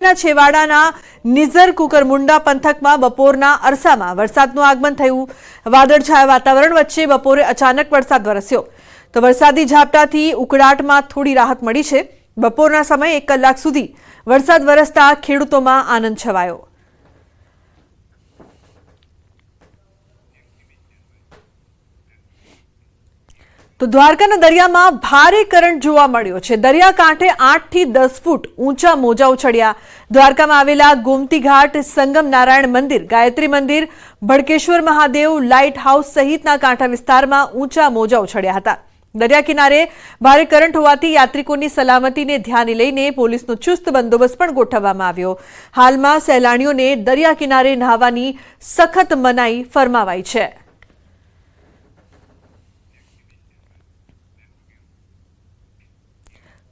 છેવાડાના નિઝર કુકરમુંડા પંથકમાં બપોરના અરસામાં વરસાદનું આગમન થયું। વાદળછાયા વાતાવરણ વચ્ચે બપોરે અચાનક વરસાદ વરસ્યો તો વરસાદી ઝાપટાથી ઉકળાટમાં થોડી રાહત મળી છે। બપોરના સમયે 1 કલાક સુધી વરસાદ વરસતા ખેડૂતોમાં આનંદ છવાયો। तो द्वारकाना दरियामां भारे करंट जोवा मळ्यो छे। दरियाकांठे 8 થી 10 फूट ऊंचा मोजा उछळ्या। द्वारकामां आवेला गोमती घाट, संगम नारायण मंदिर, गायत्री मंदिर, भड़केश्वर महादेव, लाइट हाउस सहितना कांठा विस्तारमां ऊंचा मोजा उछळ्या हता। दरिया किनारे भारे करंट होवाथी यात्रिकोनी सलामतीने ध्याने लईने पोलीसनो चुस्त बंदोबस्त पण गोठववामां આવ્યો। हालमां सહેલાણીઓને दरिया किनारे नहावानी सखत मनाई फरमावाई छे।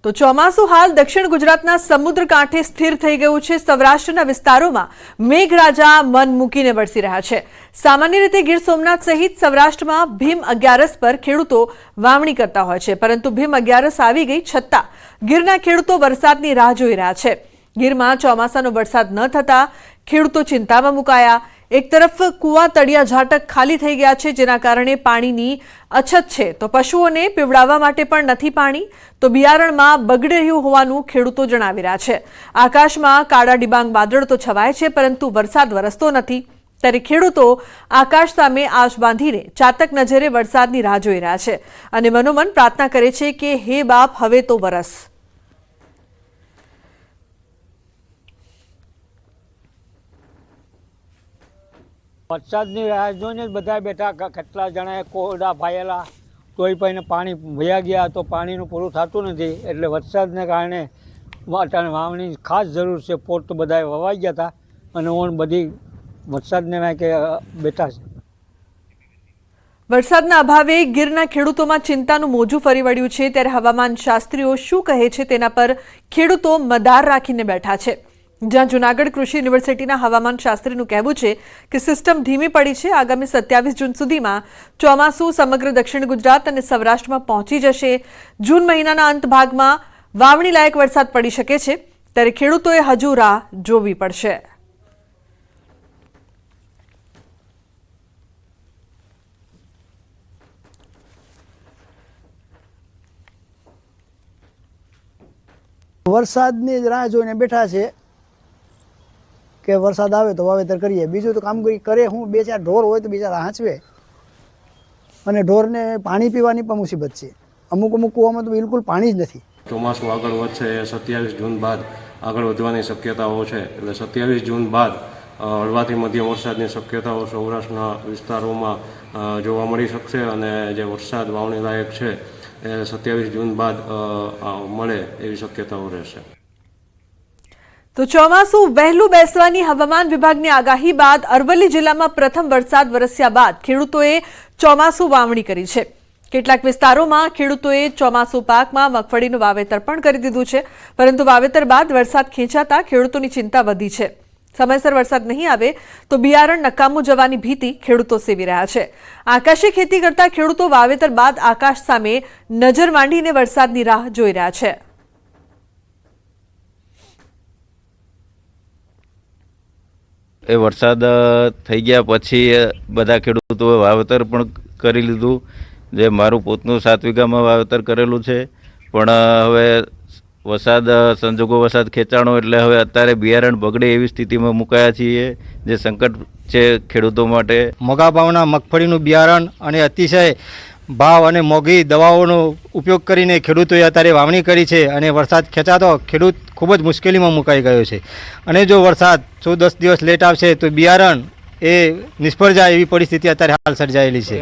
तो ચોમાસુ हाल दक्षिण गुजरातना समुद्र कांठे स्थिर थई गयुं छे। सौराष्ट्રના વિસ્તારોમાં મેઘરાજા મન મૂકીને વરસી રહ્યા છે। સામાન્ય રીતે ગીર સોમનાથ સહિત સૌરાષ્ટ્રમાં ભીમ 11 પર ખેડૂતો વાવણી કરતા હોય છે, પરંતુ ભીમ 11 આવી ગઈ છતાં ગીરના ખેડૂતો વરસાદની રાહ જોઈ રહ્યા છે। ગીરમાં ચોમાસાનો વરસાદ ન થતા ખેડૂતો ચિંતામાં મુકાયા। एक तरफ कुआ तड़िया झाटक खाली थई गया छे, जेना कारणे पाणीनी अछत छे तो पशुओने पीवड़ावा माटे पण नथी पाणी, तो बियारणमां बगड़ी रह्युं होवानुं खेडूतो जणावी रह्या छे। आकाशमां काळा डिबांग वादळ तो छवाय छे, परंतु वरसाद वरसतो नथी। त्यारे खेडूतो आकाश सामे आश बांधीने चातक नजरे वरसादनी राह जोई रह्या छे अने मनोमन प्रार्थना करे छे के हे बाप हवे तो वरस। વરસાદની રાહ જોઈને જ બધા બેઠા, કેટલા જણાએ કોરડા ભાયેલા તોય પણ પાણી વયા ગયા તો પાણીનું પૂરું થતું નથી, એટલે વરસાદને કારણે વાવણી ખાસ જરૂર છે। પોર તો બધાએ વવાઈ ગયા હતા અને ઓણ બધી વરસાદને કે બેઠા છે। વરસાદના અભાવે ગીરના ખેડૂતોમાં ચિંતાનું મોજું ફરી વળ્યું છે, ત્યારે હવામાન શાસ્ત્રીઓ શું કહે છે તેના પર ખેડૂતો મદાર રાખીને બેઠા છે। જ્યાં જૂનાગઢ કૃષિ યુનિવર્સિટીના હવામાન શાસ્ત્રીનું કહેવું છે કે સિસ્ટમ ધીમી પડી છે। આગામી 27 જૂન સુધીમાં ચોમાસું સમગ્ર દક્ષિણ ગુજરાત અને સૌરાષ્ટ્રમાં પહોંચી જશે। જૂન મહિનાના અંત ભાગમાં વાવણી લાયક વરસાદ પડી શકે છે, ત્યારે ખેડૂતોએ હજુ રાહ જોવી પડશે। વરસાદની રાહ જોઈને બેઠા છે કે વરસાદ આવે તો વાવેતર કરીએ। બીજું તો કામગીરી કરે હું, 2-4 ઢોર હોય તો બિચારા હાંચવે અને ઢોરને પાણી પીવાની પણ મુસીબત છે। અમુક કૂવામાં તો બિલકુલ પાણી જ નથી। ચોમાસું આગળ વધશે, 27 જૂન બાદ આગળ વધવાની શક્યતાઓ છે, એટલે 27 જૂન બાદ હળવાથી મધ્યમ વરસાદની શક્યતાઓ સૌરાષ્ટ્રના વિસ્તારોમાં જોવા મળી શકશે અને જે વરસાદ વાવણી લાયક છે એ 27 જૂન બાદ મળે એવી શક્યતાઓ રહેશે। તો ચોમાસું વહેલું બેસવાની હવામાન વિભાગની આગાહી બાદ અરવલ્લી જિલ્લામાં પ્રથમ વરસાદ વરસ્યા બાદ ખેડૂતોએ ચોમાસું વાવણી કરી છે। કેટલાક વિસ્તારોમાં ખેડૂતોએ ચોમાસું પાકમાં મગફળીનું વાવેતર પણ કરી દીધું છે, પરંતુ વાવેતર બાદ વરસાદ ખેંચાતા ખેડૂતોની ચિંતા વધી છે। સમયસર વરસાદ નહીં આવે તો બિયારણ નકામું જવાની ભીતિ ખેડૂતો સેવી રહ્યા છે। આકાશી ખેતી કરતા ખેડૂતો વાવેતર બાદ આકાશ સામે નજર માંડીને વરસાદની રાહ જોઈ રહ્યા છે। એ વરસાદ થઈ ગયા પછી બધા ખેડૂતોએ વાવેતર પણ કરી લીધું। જે મારું પોતનું 7 વીઘામાં વાવેતર કરેલું છે, પણ હવે વરસાદ સંજોગો વરસાદ ખેંચાણો એટલે હવે અત્યારે બિયારણ બગડે એવી સ્થિતિમાં મુકાયા છીએ, જે સંકટ છે ખેડૂતો માટે। મોંઘા ભાવના મગફળીનું બિયારણ અને અતિશય ભાવ અને મોંઘી દવાઓનો ઉપયોગ કરીને ખેડૂતોએ અત્યારે વાવણી કરી છે અને વરસાદ ખેંચાતો ખેડૂત ખૂબ જ મુશ્કેલીમાં મુકાઈ ગયો છે। અને જો વરસાદ 10 દિવસ લેટ આવશે તો બિયારણ એ નિષ્ફળ જાય એવી પરિસ્થિતિ અત્યારે હાલ સર્જાયેલી છે।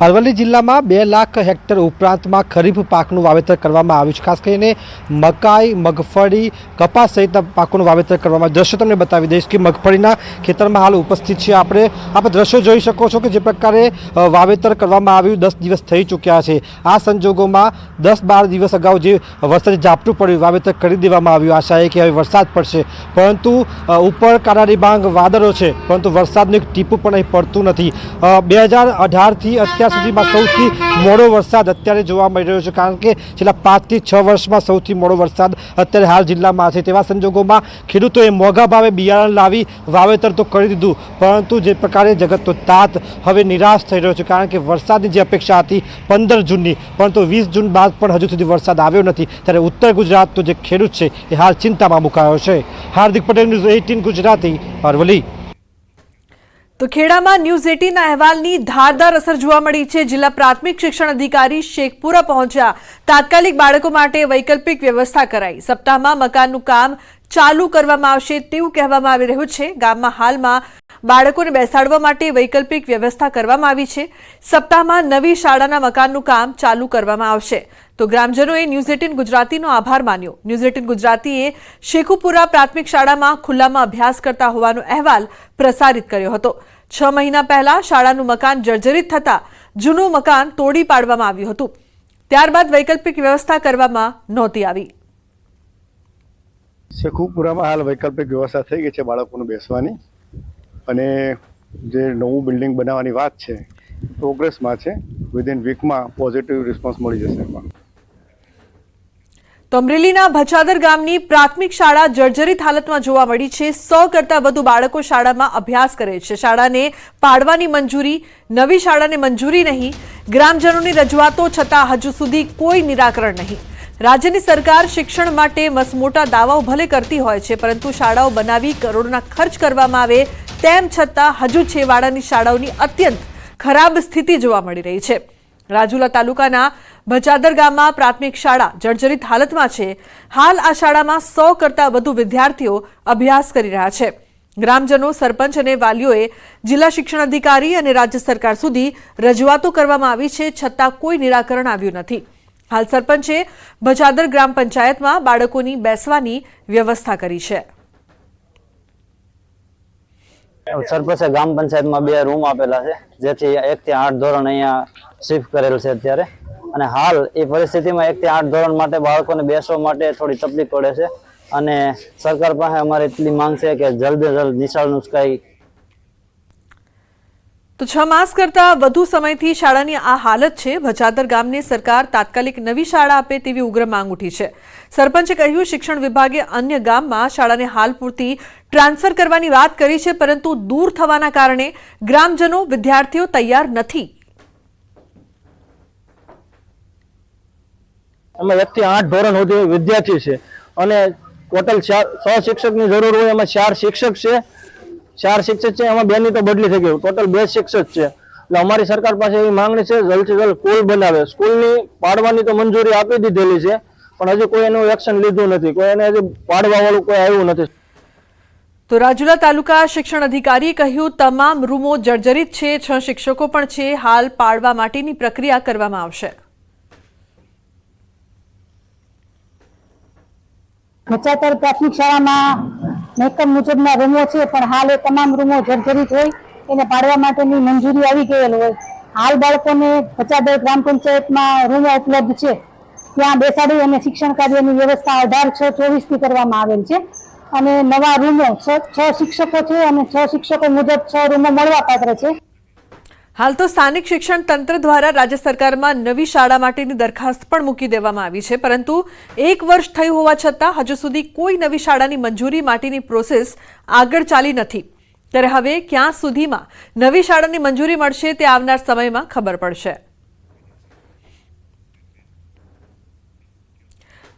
અરવલ્લી જિલ્લામાં 2 લાખ હેક્ટર ઉપરાંતમાં ખરીફ પાકનું વાવેતર કરવામાં આવ્યું છે। ખાસ કરીને મકાઈ, મગફળી, કપાસ સહિતના પાકોનું વાવેતર કરવામાં આવ્યું। દ્રશ્યો તમને બતાવી દઈશ કે મગફળીના ખેતરમાં હાલ ઉપસ્થિત છે આપણે દ્રશ્યો જોઈ શકો છો કે જે પ્રકારે વાવેતર કરવામાં આવ્યું 10 દિવસ થઈ ચૂક્યા છે। આ સંજોગોમાં 10-12 દિવસ અગાઉ જે વરસાદ ઝાપટું પડ્યું, વાવેતર કરી દેવામાં આવ્યું, આશા એ કે હવે વરસાદ પડશે, પરંતુ ઉપર કાળા ડિબાંગ વાદળો છે, પરંતુ વરસાદની એક ટીપું પણ અહીં પડતું નથી. 2018થી અત્યાર સુધીમાં સૌથી મોડો વરસાદ અત્યારે જોવા મળી રહ્યો છે, કારણ કે છેલ્લા 5 થી 6 વર્ષમાં સૌથી મોડો વરસાદ અત્યારે હાલ જિલ્લામાં છે. તેવા સંજોગોમાં ખેડૂતોએ મોંઘા ભાવે બિયારણ લાવી વાવેતર તો કરી દીધું, પરંતુ જે પ્રકારે જગતનો તાત હવે નિરાશ થઈ રહ્યો છે, કારણ કે વરસાદની જે અપેક્ષા હતી 15 જૂનની, પરંતુ 20 જૂન બાદ પણ હજુ સુધી વરસાદ આવ્યો નથી. ત્યારે ઉત્તર ગુજરાતનો જે ખેડૂત છે એ હાલ ચિંતામાં મુકાયો છે. હાર્દિક પટેલ, ન્યૂઝ 18 ગુજરાતી, અરવલ્લી. તો ખેડામાં ન્યૂઝ 18ના અહેવાલની ધારદાર અસર જોવા મળી છે. જિલ્લા પ્રાથમિક શિક્ષણ અધિકારી શેખપુરા પહોંચ્યા. તાત્કાલિક બાળકો માટે વૈકલ્પિક વ્યવસ્થા કરાઈ. સપ્તાહમાં મકાનનું કામ ચાલુ કરવામાં આવશે તેવું કહેવામાં આવી રહ્યું છે. ગામમાં હાલમાં બાળકોને બેસાડવા માટે વૈકલ્પિક વ્યવસ્થા કરવામાં આવી છે. સપ્તાહમાં નવી શાળાના મકાનનું કામ ચાલુ કરવામાં આવશે. તો ગ્રામજનોએ ન્યૂઝ 18 ગુજરાતીનો આભાર માન્યો. ન્યૂઝ 18 ગુજરાતીએ શેખુપુરા પ્રાથમિક શાળામાં ખુલ્લામાં અભ્યાસ કરતા હોવાનો અહેવાલ પ્રસારિત કર્યો હતો. 6 મહિના પહેલા શાળાનું મકાન જર્જરિત થતા જૂનું મકાન તોડી પાડવામાં આવ્યું હતું. ત્યારબાદ વૈકલ્પિક વ્યવસ્થા કરવામાં નહોતી આવી. શેખુપુરામાં હાલ વૈકલ્પિક વ્યવસ્થા થઈ ગઈ છે બાળકોને બેસવાની, અને જે નવું બિલ્ડિંગ બનાવવાની વાત છે પ્રોગ્રેસમાં છે. વિધિન વીકમાં પોઝિટિવ રિસ્પોન્સ મળી જશે એમાં. તો અમરેલીના ભચાદર ગામની પ્રાથમિક શાળા જર્જરિત હાલતમાં જોવા મળી છે. 100 કરતાં વધુ બાળકો શાળામાં અભ્યાસ કરે છે. શાળાને પાડવાની મંજૂરી, નવી શાળાને મંજૂરી નહીં. ગ્રામજનોની રજૂઆતો છતાં હજુ સુધી કોઈ નિરાકરણ નહીં. રાજ્યની સરકાર શિક્ષણ માટે મસમોટા દાવાઓ ભલે કરતી હોય છે, પરંતુ શાળાઓ બનાવી કરોડોના ખર્ચ કરવામાં આવે તેમ છતાં હજુ છેવાડાની શાળાઓની અત્યંત ખરાબ સ્થિતિ જોવા મળી રહી છે. રાજુલા તાલુકાના ભચાદર ગામમાં પ્રાથમિક શાળા જર્જરિત હાલતમાં છે. હાલ આ શાળામાં 100 કરતાં વધુ વિદ્યાર્થીઓ અભ્યાસ કરી રહ્યા છે. ગ્રામજનો, સરપંચ અને વાલીઓએ જિલ્લા શિક્ષણ અધિકારી અને રાજ્ય સરકાર સુધી રજૂઆતો કરવામાં આવી છે, છતાં કોઈ નિરાકરણ આવ્યું નથી. હાલ સરપંચે ભચાદર ગ્રામ પંચાયતમાં બાળકોની બેસવાની વ્યવસ્થા કરી છે. સરપંચે ગ્રામ પંચાયતમાં 2 રૂમ આપેલા છે, જેથી 1 થી 8 ધોરણ અહીંયા શિફ્ટ કરેલ છે અત્યારે. અને હાલ એ પરિસ્થિતિમાં 1 થી 8 ધોરણ માટે બાળકોને બેસવા માટે થોડી તકલીફ પડે છે, અને સરકાર પાસે અમારે એટલી માંગ છે કે જલ્દ જલ્દ નિશાળનું સ્કાય. તો 6 માસ કરતાં વધુ સમયથી શાળાની આ હાલત છે. ભચાદર ગામને સરકાર તાત્કાલિક નવી શાળા આપે તેવી ઉગ્ર માંગ ઉઠી છે. સરપંચે કહ્યું, શિક્ષણ વિભાગે અન્ય ગામમાં શાળાને હાલ પૂરતી ટ્રાન્સફર કરવાની વાત કરી છે, પરંતુ દૂર થવાના કારણે ગ્રામજનો, વિદ્યાર્થીઓ તૈયાર નથી. અમે 1 થી 8 ધોરણ સુધી વિદ્યાર્થી છે, અને ટોટલ 100 શિક્ષકની જરૂર હોય, એમાં 4 શિક્ષક છે. 4 શિક્ષક છે, એમાં 2 ની તો બદલી થઈ ગઈ, ટોટલ 2 શિક્ષક છે. એટલે અમારી સરકાર પાસે એવી માંગણી છે, જલ્દથી જલ્દ સ્કૂલ બનાવે. સ્કૂલની પાડવાની તો મંજૂરી આપી દીધેલી છે, પણ હજી કોઈ એનું એક્શન લીધું નથી. કોઈ એને હજી પાડવા વાળું કોઈ આવ્યું નથી. તો રાજુલા તાલુકા શિક્ષણ અધિકારીએ કહ્યું, તમામ રૂમો જર્જરિત છે. 6 શિક્ષકો પણ છે. હાલ પાડવા માટેની પ્રક્રિયા કરવામાં આવશે. ભચાદર પ્રાથમિક શાળામાં મહેકમ મુજબના રૂમો છે, પણ હાલ એ તમામ રૂમો જર્જરિત હોય, એને પાડવા માટેની મંજૂરી આવી ગયેલ હોય. હાલ બાળકોને ભચાદર ગ્રામ પંચાયતમાં રૂમો ઉપલબ્ધ છે, ત્યાં બેસાડી અને શિક્ષણ કાર્યની વ્યવસ્થા 18/6/24 થી કરવામાં આવેલ છે. અને નવા રૂમો 6 શિક્ષકો છે, અને 6 શિક્ષકો મુજબ 6 રૂમો મળવા પાત્ર છે. હાલ તો સ્થાનિક શિક્ષણ તંત્ર દ્વારા રાજ્ય સરકારમાં નવી શાળા માટેની દરખાસ્ત પણ મૂકી દેવામાં આવી છે, પરંતુ 1 વર્ષ થયું હોવા છતાં હજુ સુધી કોઈ નવી શાળાની મંજૂરી માટેની પ્રોસેસ આગળ ચાલી નથી. ત્યારે હવે ક્યાં સુધીમાં નવી શાળાની મંજૂરી મળશે તે આવનાર સમયમાં ખબર પડશે.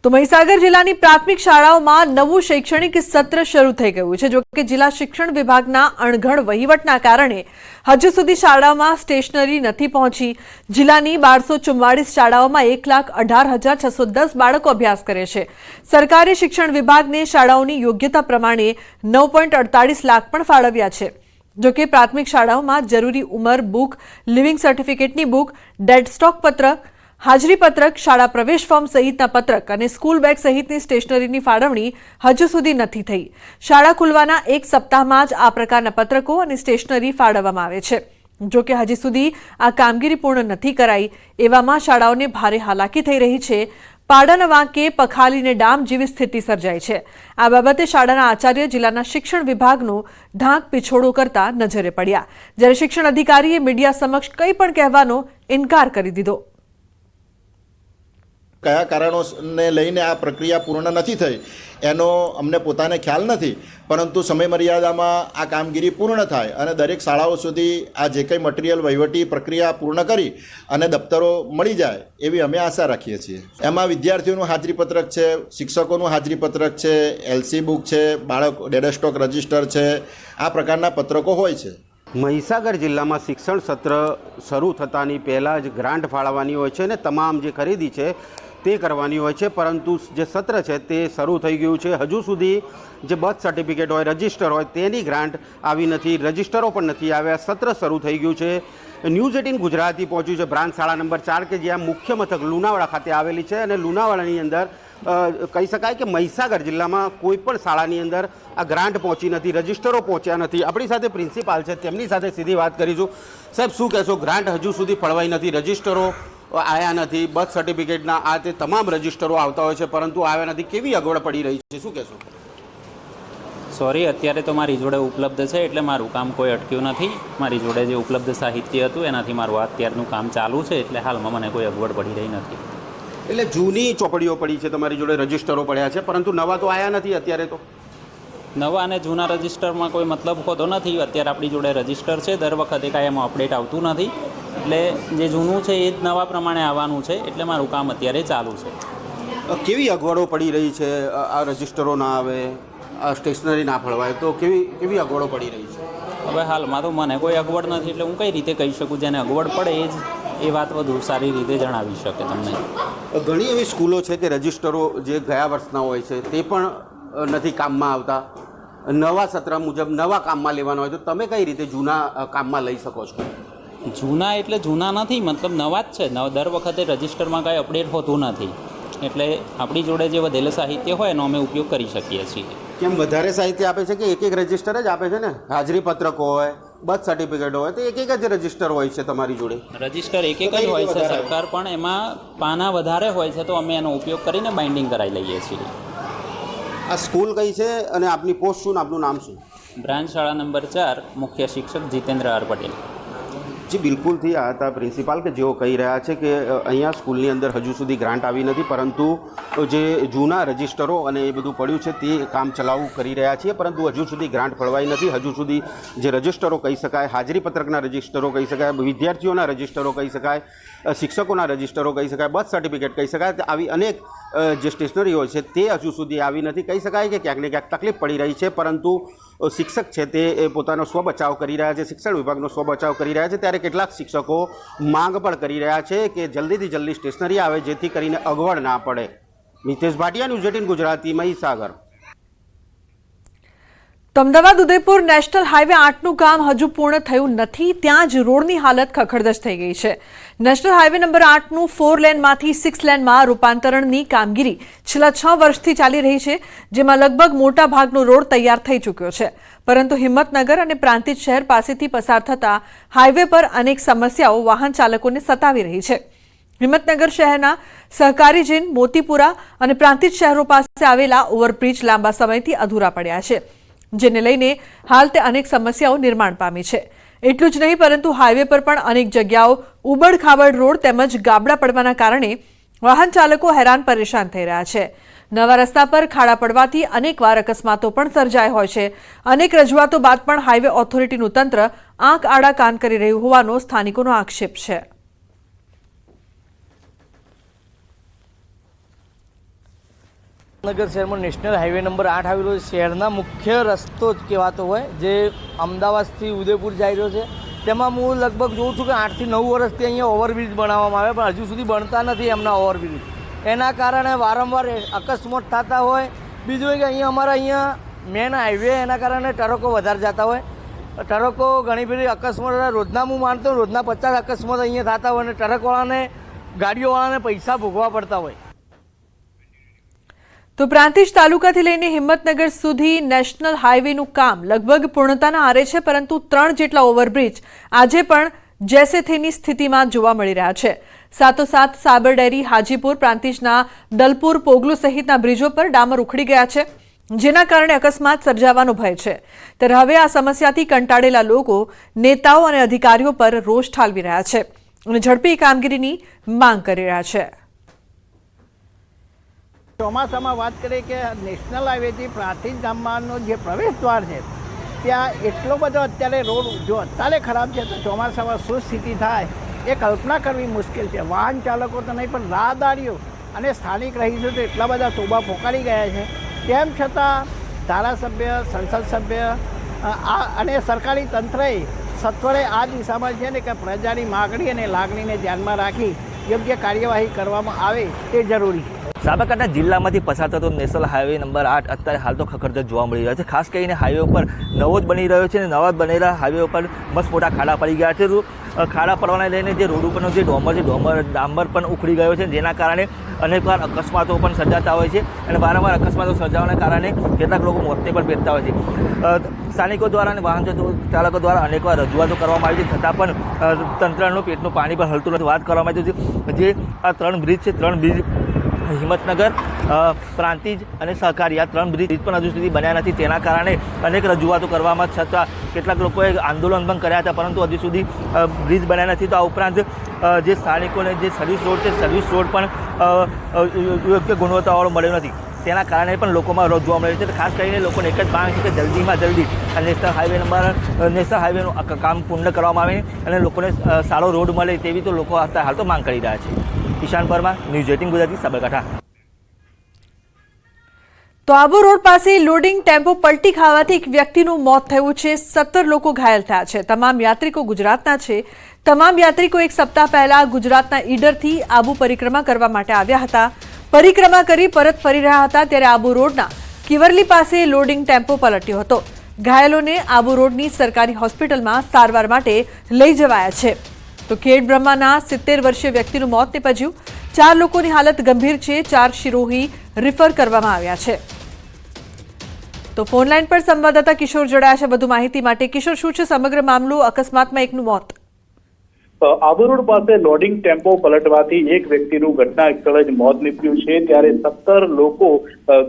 તો મહીસાગર જિલ્લાની પ્રાથમિક શાળાઓમાં નવું શૈક્ષણિક સત્ર શરૂ થઈ ગયું છે. જોકે જિલ્લા શિક્ષણ વિભાગના અણઘડ વહીવટના કારણે હજુ સુધી શાળાઓમાં સ્ટેશનરી નથી પહોંચી. જિલ્લાની 1244 શાળાઓમાં 1,18,610 બાળકો અભ્યાસ કરે છે. સરકારે શિક્ષણ વિભાગને શાળાઓની યોગ્યતા પ્રમાણે 9.48 લાખ પણ ફાળવ્યા છે. જોકે પ્રાથમિક શાળાઓમાં જરૂરી ઉંમર બુક, લિવિંગ સર્ટિફિકેટની બુક, ડેડ સ્ટોક પત્રક, હાજરી પત્રક, શાળા પ્રવેશ ફોર્મ સહિતના પત્રક અને સ્કૂલ બેગ સહિતની સ્ટેશનરીની ફાળવણી હજુ સુધી નથી થઈ. શાળા ખુલવાના 1 સપ્તાહમાં જ આ પ્રકારના પત્રકો અને સ્ટેશનરી ફાળવવામાં આવે છે. જોકે હજી સુધી આ કામગીરી પૂર્ણ નથી કરાઈ. એવામાં શાળાઓને ભારે હાલાકી થઈ રહી છે. પાડાના વાંકે પખાલીને ડામ જેવી સ્થિતિ સર્જાઈ છે. આ બાબતે શાળાના આચાર્ય જિલ્લાના શિક્ષણ વિભાગનો ઢાંક પીછોડો કરતા નજરે પડ્યા, જ્યારે શિક્ષણ અધિકારીએ મીડિયા સમક્ષ કંઈ પણ કહેવાનો ઇનકાર કરી દીધો. કયા કારણોને લઈને આ પ્રક્રિયા પૂર્ણ નથી થઈ એનો અમને પોતાને ખ્યાલ નથી, પરંતુ સમય મર્યાદામાં આ કામગીરી પૂર્ણ થાય અને દરેક શાળાઓ સુધી આ જે કંઈ મટીરિયલ વહીવટી પ્રક્રિયા પૂર્ણ કરી અને દફતરો મળી જાય એવી અમે આશા રાખીએ છીએ. એમાં વિદ્યાર્થીઓનું હાજરીપત્રક છે, શિક્ષકોનું હાજરીપત્રક છે, એલસી બુક છે, બાળક ડેટા સ્ટોક રજિસ્ટર છે, આ પ્રકારના પત્રકો હોય છે. મહીસાગર જિલ્લામાં શિક્ષણ સત્ર શરૂ થતાની પહેલાં જ ગ્રાન્ટ ફાળવવાની હોય છે અને તમામ જે ખરીદી છે તે કરવાની હોય છે, પરંતુ જે સત્ર છે તે શરૂ થઈ ગયું છે. હજુ સુધી જે બર્થ સર્ટિફિકેટ હોય, રજિસ્ટર હોય તેની ગ્રાન્ટ આવી નથી, રજિસ્ટરો પણ નથી આવ્યા. સત્ર શરૂ થઈ ગયું છે. ન્યૂઝ 18 ગુજરાતી પહોંચ્યું છે બ્રાન્ચ શાળા નંબર 4 કે જ્યાં મુખ્ય મથક લુણાવાડા ખાતે આવેલી છે અને લુણાવાડાની અંદર કહી શકાય કે મહીસાગર જિલ્લામાં કોઈ પણ શાળાની અંદર આ ગ્રાન્ટ પહોંચી નથી, રજિસ્ટરો પહોંચ્યા નથી. આપણી સાથે પ્રિન્સિપાલ છે, તેમની સાથે સીધી વાત કરીશું. સાહેબ, શું કહેશો? ગ્રાન્ટ હજુ સુધી ફળવાઈ નથી, રજિસ્ટરો આવ્યા નથી, બર્થ સર્ટિફિકેટના આ તે તમામ રજિસ્ટરો આવતા હોય છે પરંતુ આવ્યા નથી, કેવી અગવડ પડી રહી છે, શું કહેશો? સોરી, અત્યારે તો મારી જોડે ઉપલબ્ધ છે એટલે મારું કામ કોઈ અટક્યું નથી. મારી જોડે જે ઉપલબ્ધ સાહિત્ય હતું એનાથી મારું અત્યારનું કામ ચાલુ છે, એટલે હાલમાં મને કોઈ અગવડ પડી રહી નથી. એટલે જૂની ચોપડીઓ પડી છે, તમારી જોડે રજિસ્ટરો પડ્યા છે, પરંતુ નવા તો આવ્યા નથી અત્યારે. તો નવા અને જૂના રજિસ્ટરમાં કોઈ મતલબ હોતો નથી. અત્યારે આપણી જોડે રજિસ્ટર છે, દર વખતે કાંઈ એમાં અપડેટ આવતું નથી, એટલે જે જૂનું છે એ જ નવા પ્રમાણે આવવાનું છે, એટલે મારું કામ અત્યારે ચાલુ છે. કેવી અગવડો પડી રહી છે? આ રજિસ્ટરો ના આવે, આ સ્ટેશનરી ના ફળવાય, તો કેવી અગવડો પડી રહી છે? હવે હાલમાં તો મને કોઈ અગવડ નથી, એટલે હું કઈ રીતે કહી શકું? જેને અગવડ પડે એ વાત વધુ સારી રીતે જણાવી શકે તમને. ઘણી એવી સ્કૂલો છે કે રજિસ્ટરો જે ગયા વર્ષના હોય છે તે પણ નથી કામમાં આવતા. નવા સત્ર મુજબ નવા કામમાં લેવાના હોય તો તમે કઈ રીતે જૂના કામમાં લઈ શકો છો? જૂના એટલે જૂના નથી, મતલબ નવા જ છે. દર વખતે રજિસ્ટરમાં કાંઈ અપડેટ હોતું નથી, એટલે આપણી જોડે જે વધેલું સાહિત્ય હોય એનો અમે ઉપયોગ કરી શકીએ છીએ. કેમ વધારે સાહિત્ય આપે છે કે એક રજિસ્ટર જ આપે છે ને? હાજરી પત્રકો હોય, બર્થ સર્ટિફિકેટ હોય તો એક જ રજિસ્ટર હોય છે તમારી જોડે? રજિસ્ટર એક જ હોય છે સરકાર, પણ એમાં પાના વધારે હોય છે તો અમે એનો ઉપયોગ કરીને બાઇન્ડિંગ કરાવી લઈએ છીએ. આ સ્કૂલ કઈ છે અને આપની પોસ્ટ શું, આપનું નામ શું? બ્રાન્ચ શાળા નંબર 4, મુખ્ય શિક્ષક જીતેન્દ્ર આર પટેલ. જી બિલકુલથી આ હતા પ્રિન્સિપાલ કે જેઓ કહી રહ્યા છે કે અહીંયા સ્કૂલની અંદર હજુ સુધી ગ્રાન્ટ આવી નથી, પરંતુ જે જૂના રજિસ્ટરો અને એ બધું પડ્યું છે તે કામ ચલાવવું કરી રહ્યા છીએ, પરંતુ હજુ સુધી ગ્રાન્ટ ફળવાઈ નથી. હજુ સુધી જે રજિસ્ટરો કહી શકાય, હાજરી પત્રકના રજિસ્ટરો કહી શકાય, વિદ્યાર્થીઓના રજિસ્ટરો કહી શકાય, શિક્ષકોના રજિસ્ટરો કહી શકાય, બર્થ સર્ટિફિકેટ કહી શકાય, આવી અનેક જે સ્ટેશનરી હોય છે તે હજુ સુધી આવી નથી. કહી શકાય કે ક્યાંક ને ક્યાંક તકલીફ પડી રહી છે, પરંતુ શિક્ષક છે તે પોતાનો સ્વબચાવ કરી રહ્યા છે, શિક્ષણ વિભાગનો સ્વબચાવ કરી રહ્યા છે. ત્યારે કેટલાક શિક્ષકો માંગ પણ કરી રહ્યા છે કે જલ્દીથી જલ્દી સ્ટેશનરી આવે જેથી કરીને અગવડ ના પડે. મિતેશ ભાટિયા, ન્યૂઝ 18 ગુજરાતી, મહીસાગર. તો અમદાવાદ ઉદયપુર નેશનલ હાઈવે 8નું કામ હજુ પૂર્ણ થયું નથી, ત્યાં જ રોડની હાલત ખખડધજ થઈ ગઈ છે. નેશનલ હાઈવે નંબર 8નું 4 લેનમાંથી 6 લેનમાં રૂપાંતરણની કામગીરી છેલ્લા 6 વર્ષથી ચાલી રહી છે, જેમાં લગભગ મોટા ભાગનો રોડ તૈયાર થઈ ચૂક્યો છે, પરંતુ હિંમતનગર અને પ્રાંતિજ શહેર પાસેથી પસાર થતા હાઈવે પર અનેક સમસ્યાઓ વાહન ચાલકોને સતાવી રહી છે. હિંમતનગર શહેરના સહકારી જેન, મોતીપુરા અને પ્રાંતિજ શહેરો પાસે આવેલા ઓવરબ્રિજ લાંબા સમયથી અધૂરા પડ્યા છે, જેને લઈને હાલ તે અનેક સમસ્યાઓ નિર્માણ પામી છે. એટલું જ નહીં, પરંતુ હાઈવે પર પણ અનેક જગ્યાઓ ઉબડ-ખાબડ રોડ તેમજ ગાબડા પડવાના કારણે વાહન ચાલકો હેરાન પરેશાન થઈ રહ્યા છે. નવા રસ્તા પર ખાડા પડવાથી અનેકવાર અકસ્માતો પણ સર્જાય હોય છે. અનેક રજૂઆતો બાદ પણ હાઈવે ઓથોરિટીનું તંત્ર આંખ આડા કાન કરી રહ્યું હોવાનો સ્થાનિકોનો આક્ષેપ છે. નગર શહેરમાં નેશનલ હાઈવે નંબર 8 આવેલો છે. શહેરના મુખ્ય રસ્તો જ કહેવાતો હોય, જે અમદાવાદથી ઉદયપુર જઈ રહ્યો છે. તેમાં હું લગભગ જોઉં છું કે 8 થી 9 વર્ષથી અહીંયા ઓવરબ્રિજ બનાવવામાં આવે, પણ હજુ સુધી બનતા નથી એમના ઓવરબ્રિજ. એના કારણે વારંવાર અકસ્માત થતા હોય. બીજું કે અમારા અહીંયા મેન હાઈવે એના કારણે ટ્રકો વધારે જતા હોય. ટ્રકો ઘણી બધી અકસ્માત રોજના હું માનતો રોજના 50 અકસ્માત અહીંયા થતા હોય અને ટ્રકવાળાને ગાડીઓવાળાને પૈસા ભોગવા પડતા હોય. તો પ્રાંતિજ તાલુકાથી લઈને હિંમતનગર સુધી નેશનલ હાઈવેનું કામ લગભગ પૂર્ણતાના આરે છે, પરંતુ 3 જેટલા ઓવરબ્રિજ આજે પણ જેસે થેની સ્થિતિમાં જોવા મળી રહ્યા છે. સાથોસાથ સાબર ડેરી, હાજીપુર, પ્રાંતિજના દલપુર, પોગલુ સહિતના બ્રિજો પર ડામર ઉખડી ગયા છે, જેના કારણે અકસ્માત સર્જાવાનો ભય છે। ત્યારે હવે આ સમસ્યાથી કંટાળેલા લોકો નેતાઓ અને અધિકારીઓ પર રોષ ઠાલવી રહ્યા છે અને ઝડપી કામગીરીની માંગ કરી રહ્યા છે। ચોમાસામાં વાત કરીએ કે નેશનલ હાઈવેથી પ્રાંતિજ ગામમાંનો જે પ્રવેશ દ્વાર છે ત્યાં એટલો બધો અત્યારે રોડ જો અત્યારે ખરાબ છે તો ચોમાસામાં શું સ્થિતિ થાય એ કલ્પના કરવી મુશ્કેલ છે। વાહન ચાલકો તો નહીં પણ રાહદારીઓ અને સ્થાનિક રહીશો તો એટલા બધા તોબા પોકારી ગયા છે। તેમ છતાં ધારાસભ્ય, સંસદ સભ્ય અને સરકારી તંત્રએ સત્વરે આ દિશામાં છે ને કે પ્રજાની માગણી અને લાગણીને ધ્યાનમાં રાખી યોગ્ય કાર્યવાહી કરવામાં આવે તે જરૂરી છે। સાબરકાંઠા જિલ્લામાંથી પસાર થતો નેશનલ હાઈવે નંબર 8 અત્યારે હાલ તો ખખડધજ જોવા મળી રહ્યો છે। ખાસ કરીને હાઈવે ઉપર નવો જ બની રહ્યો છે અને નવા બનેલા હાઈવે ઉપર મસ્ત મોટા ખાડા પડી ગયા છે। ખાડા પડવાને લઈને જે રોડ ઉપરનો જે ડોમર છે ડામર પણ ઉખડી ગયો છે, જેના કારણે અનેકવાર અકસ્માતો પણ સર્જાતા હોય છે અને વારંવાર અકસ્માતો સર્જાવાના કારણે કેટલાક લોકો મોતને પણ ભેટતા હોય છે। સ્થાનિકો દ્વારા અને વાહન ચાલકો દ્વારા અનેકવાર રજૂઆતો કરવામાં આવી છે, છતાં પણ તંત્રનું પેટનું પાણી પણ હલતું નથી। વાત કરવામાં આવી છે જે આ 3 બ્રિજ છે, 3 બ્રિજ હિંમતનગર, પ્રાંતિજ અને સહકારી, આ 3 બ્રિજ પણ હજુ સુધી બન્યા નથી। તેના કારણે અનેક રજૂઆતો કરવામાં છતાં કેટલાક લોકોએ આંદોલન પણ કર્યા હતા, પરંતુ હજુ સુધી બ્રિજ બન્યા નથી। તો આ ઉપરાંત જે સ્થાનિકોને જે સર્વિસ રોડ છે, સર્વિસ રોડ પણ યોગ્ય ગુણવત્તાવાળો મળ્યો નથી, તેના કારણે પણ લોકોમાં રોજ જોવા મળે છે। ખાસ કરીને લોકોને એક જ માંગ છે કે જલ્દીમાં જલ્દી નેશનલ હાઈવેનું કામ પૂર્ણ કરવામાં આવે અને લોકોને સારો રોડ મળે તેવી તો લોકો અત્યારે હાલ તો માંગ કરી રહ્યા છે। ઈશાન પરમાર, ન્યૂઝ 18 ગુજરાતી, સાબરકાંઠા। તો આબુ રોડ પાસે લોડિંગ ટેમ્પો પલટી ખાવાથી એક વ્યક્તિનું મોત થયું છે, 17 લોકો ઘાયલ થયા છે। તમામ યાત્રિકો ગુજરાતના છે। તમામ યાત્રિકો એક સપ્તાહ પહેલા ગુજરાતના ઈડરથી આબુ પરિક્રમા કરવા માટે આવ્યા હતા। પરિક્રમા કરી પરત ફરી રહ્યા હતા ત્યારે આબુ રોડના કિવરલી પાસે લોડિંગ ટેમ્પો પલટ્યો હતો। ઘાયલોને આબુ રોડની સરકારી હોસ્પિટલમાં સારવાર માટે લઈ જવાયા છે। તો ખેડ બ્રહ્માના 70 વર્ષીય વ્યક્તિનું મોત નીપજ્યું। 4 લોકોની હાલત ગંભીર છે, 4 શિરોહી રિફર કરવામાં આવ્યા છે। તો ફોનલાઈન પર સંવાદદાતા કિશોર જોડાયા છે વધુ માહિતી માટે। કિશોર, શું છે સમગ્ર મામલો? અકસ્માતમાં એકનું મોત। આબુ રોડ પાસે લોડિંગ ટેમ્પો પલટવાથી એક વ્યક્તિનું ઘટના સ્થળે જ મોત નીપજ્યું છે, ત્યારે 17 લોકો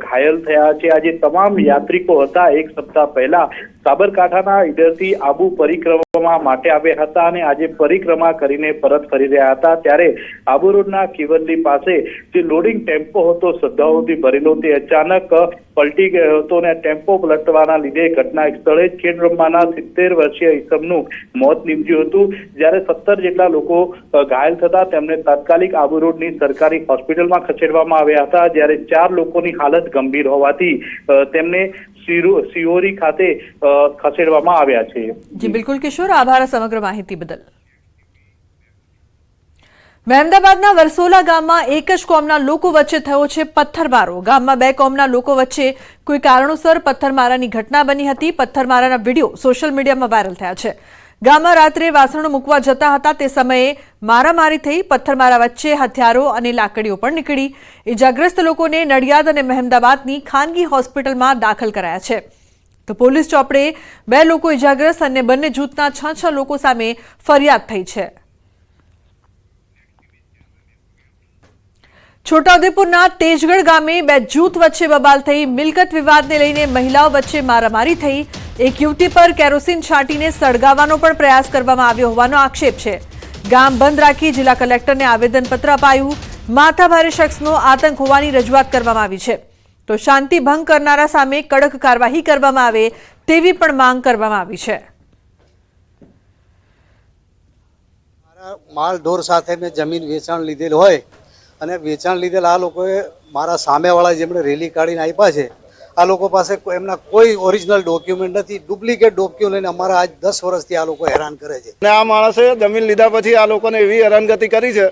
ઘાયલ થયા છે। આજે તમામ યાત્રિકો હતા એક સપ્તાહ પહેલા સાબરકાંઠાના ઈડરથી આબુ પરિક્રમા માટે આવ્યા હતા અને આજે પરિક્રમા કરીને પરત ફરી રહ્યા હતા ત્યારે આબુ રોડના કિવરલી પાસે જે લોડિંગ ટેમ્પો હતો શ્રદ્ધાળુઓથી ભરેલો તે અચાનક પલટી ગયો હતો અને ટેમ્પો પલટવાના લીધે ઘટના સ્થળે જ ખેડ બ્રહ્માના 70 વર્ષીય ઈસમનું મોત નીપજ્યું હતું। જ્યારે 17 જેટલા લોકો ઘાયલ થતા તેમને તાત્કાલિક આબુ રોડની સરકારી હોસ્પિટલમાં ખસેડવામાં આવ્યા હતા, જ્યારે 4 લોકોની હાલત ગંભીર હોવાથી તેમને સિયોરી ખાતે ખસેડવામાં આવ્યા છે। જી બિલકુલ કિશોર, આભાર સમગ્ર માહિતી બદલ। મહેમદાબાદના વરસોલા ગામમાં એક જ કોમના લોકો વચ્ચે થયો છે પથ્થરમારો। ગામમાં 2 કોમના લોકો વચ્ચે કોઈ કારણોસર પથ્થરમારાની ઘટના બની હતી। પથ્થરમારાના વિડીયો સોશિયલ મીડિયામાં વાયરલ થયા છે। ગામમાં રાત્રે વાસણો મૂકવા જતા હતા તે સમયે મારામારી થઈ। પથ્થરમારા વચ્ચે હથિયારો અને લાકડીઓ પણ નીકળી। ઇજાગ્રસ્ત લોકોને નડિયાદ અને મહેમદાબાદની ખાનગી હોસ્પિટલમાં દાખલ કરાયા છે। તો પોલીસ ચોપડે 2 લોકો ઇજાગ્રસ્ત અને બંને જૂથના 6 લોકો સામે ફરિયાદ થઈ છે। છોટાઉદેપુરના તેજગઢ ગામે 2 જૂથ વચ્ચે બબાલ થઈ। મિલકત વિવાદને લઈને મહિલાઓ વચ્ચે મારામારી થઈ। એક યુવતી પર કેરોસીન છાંટીને સળગાવવાનો પણ પ્રયાસ કરવામાં આવ્યો હોવાનો આક્ષેપ છે। ગામ બંધ રાખી જિલ્લા કલેક્ટરને આવેદનપત્ર અપાયું। માથાભારે શખ્સનો આતંક હોવાની રજૂઆત કરવામાં આવી છે। તો શાંતિ ભંગ કરનારા સામે કડક કાર્યવાહી કરવામાં આવે તેવી પણ માંગ કરવામાં આવી છે। માલ ઢોર સાથે મેં જમીન વેચાણ લીધેલ હોય અને વેચાણ લીધેલ આ લોકોએ મારા સામેવાળા જેમણે રેલી કાઢીને આપ્યા છે આ લોકો પાસે એમના કોઈ ઓરિજિનલ ડોક્યુમેન્ટ નથી, ડુપ્લિકેટ ડોક્યુમેન્ટ લઈને અમારા આજ 10 વર્ષથી આ લોકો હેરાન કરે છે। અને આ માણસે જમીન લીધા પછી આ લોકોને એવી હેરાનગતિ કરી છે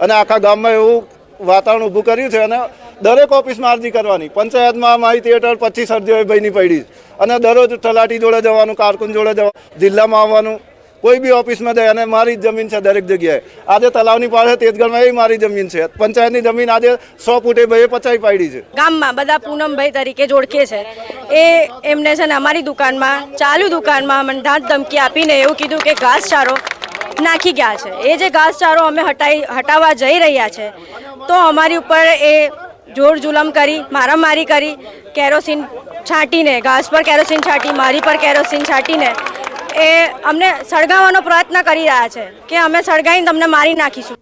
અને આખા ગામમાં એવું વાતાવરણ ઊભું કર્યું છે અને દરેક ઓફિસમાં અરજી કરવાની। પંચાયતમાં માહિતી હેઠળ 25 અરજીઓ ભાઈની પડી અને દરરોજ તલાટી જોડે જવાનું, કારકુન જોડે જવાનું, જિલ્લામાં આવવાનું, કોઈ બી ઓફિસમાં જાય અને મારી જ જમીન છે દરેક જગ્યાએ। આજે તલાવની પાસે તેજગઢમાં એ મારી જમીન છે। પંચાયતની જમીન આજે 100 ફૂટે 50 પાડી છે। ગામમાં બધા પૂનમભાઈ તરીકે જોડકે છે એ એમને છે ને અમારી દુકાનમાં ચાલુ દુકાનમાં મને ધાક ધમકી આપીને એવું કીધું કે ઘાસચારો નાખી ગયા છે. એ જે ઘાસચારો અમે હટાવવા જઈ રહ્યા છે તો અમારી ઉપર એ જોર જુલમ કરી, મારામારી કરી, કેરોસીન છાંટીને, ઘાસ પર કેરોસીન છાંટી, મારી પર કેરોસીન છાંટીને એ અમને સળગાવવાનો પ્રયત્ન કરી રહ્યા છે કે અમે સળગાવીને તમને મારી નાખીશું.